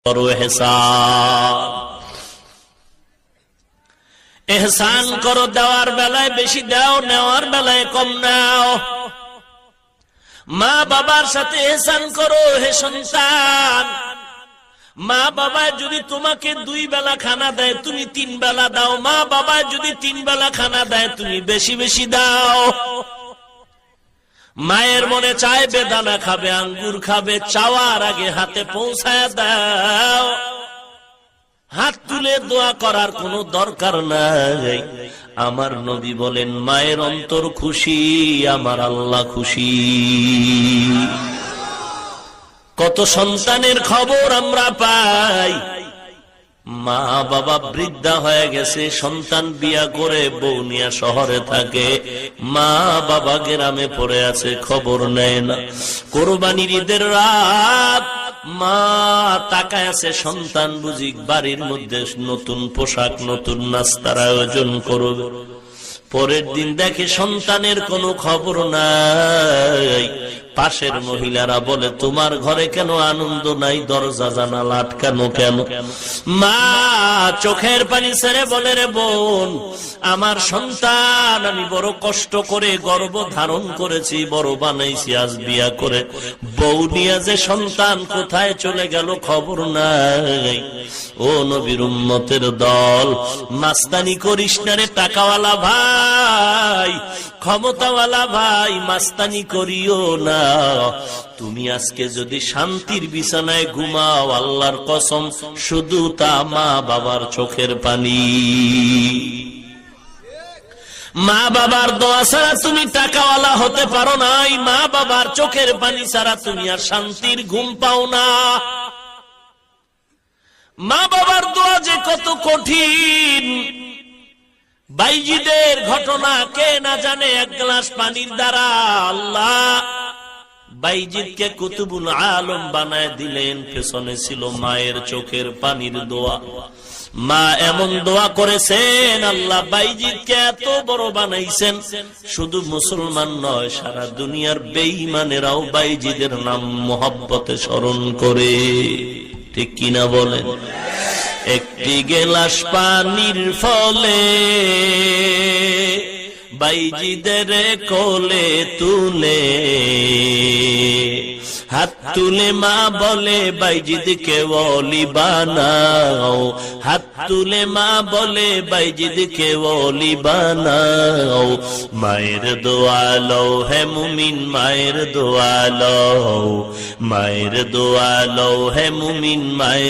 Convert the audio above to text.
করো এহসান। এহসান করো, দেওয়ার বেলায় বেশি দাও, নেওয়ার বেলায় কম নাও। মা বাবার সাথে এহসান করো হে সন্তান। মা বাবা যদি তোমাকে 2 বেলা খানা দেয় তুমি 3 বেলা দাও। মা বাবা যদি 3 বেলা খানা দেয় তুমি বেশি বেশি দাও। মায়ের মনে চায় বেদানা খাবে, আঙ্গুর খাবে, চাওয়ার আগে হাতে পৌঁছায় দাও। হাত তুলে দোয়া করার কোনো দরকার নাই। আমার নবী বলেন, মায়ের অন্তর খুশি, আমার আল্লাহ খুশি। কত সন্তানের খবর আমরা পাই, মা বাবা বৃদ্ধা হয়ে গেছে, সন্তান বিয়া করে বউ নিয়া শহরে থাকে, মা বাবা গ্রামে পড়ে আছে, খবর নেয় না। কোরবানির ঈদের রাত মা তাকায় আছে, সন্তান বুঝি বাড়ির মধ্যে নতুন পোশাক, নতুন নাস্তার আয়োজন করবে। পরের দিন দেখে সন্তানের কোনো খবর নাই। পাশের মহিলারা বলে, তোমার ঘরে কেন আনন্দ নাই, দরজা জানালা আটকানো কেন? মা চোখের পানি ছেড়ে বলে, রে বোন, আমার সন্তান আমি বড় কষ্ট করে গর্ভ ধারণ করেছি, বড় বানাইছি, আজ বিয়া করে বউ নিয়ে যে সন্তান কোথায় চলে গেল খবর নাই। ও নবীর উম্মতের দল, মাস্তানি করিস না রে টাকাওয়ালা ভাই, ক্ষমতাওয়ালা ভাই, মাস্তানি করিও না। তুমি আজকে যদি শান্তির বিছানায় ঘুমাও, আল্লাহর কসম শুধু তা মা বাবার চোখের পানি। মা বাবার দোয়া ছাড়া তুমি টাকাওয়ালা হতে পারো না, মা বাবার চোখের পানি ছাড়া তুমি আর শান্তির ঘুম পাও না। মা বাবার দোয়া যে কত কঠিন, বাইজিদের ঘটনা কে না জানে। 1 গ্লাস পানির দ্বারা আল্লাহ বাইজিদকে কুতুবুল আলম বানায় দিলেন। পেছনে ছিল মায়ের চোখের পানির দোয়া। মা এমন দোয়া করেছেন, আল্লাহ বাইজিদকে এত বড় বানাইছেন। শুধু মুসলমান নয়, সারা দুনিয়ার বেঈমানেরাও বাইজিদের নাম মোহাব্বতে স্মরণ করে। ঠিক কিনা বলেন? একটি গেলাস পানির ফলে বাইজিদের কোলে তুলে, হাত তুলে মা বলে বাইজিদকে ওলি বানাও, হাত তুলে মা বলে বাইজিদকে ওলি বানাও। মায়ের দোয়া লও হে মুমিন, মায়ের দোয়া লও, মায়ের দোয়া লও হে মুমিন, মায়ের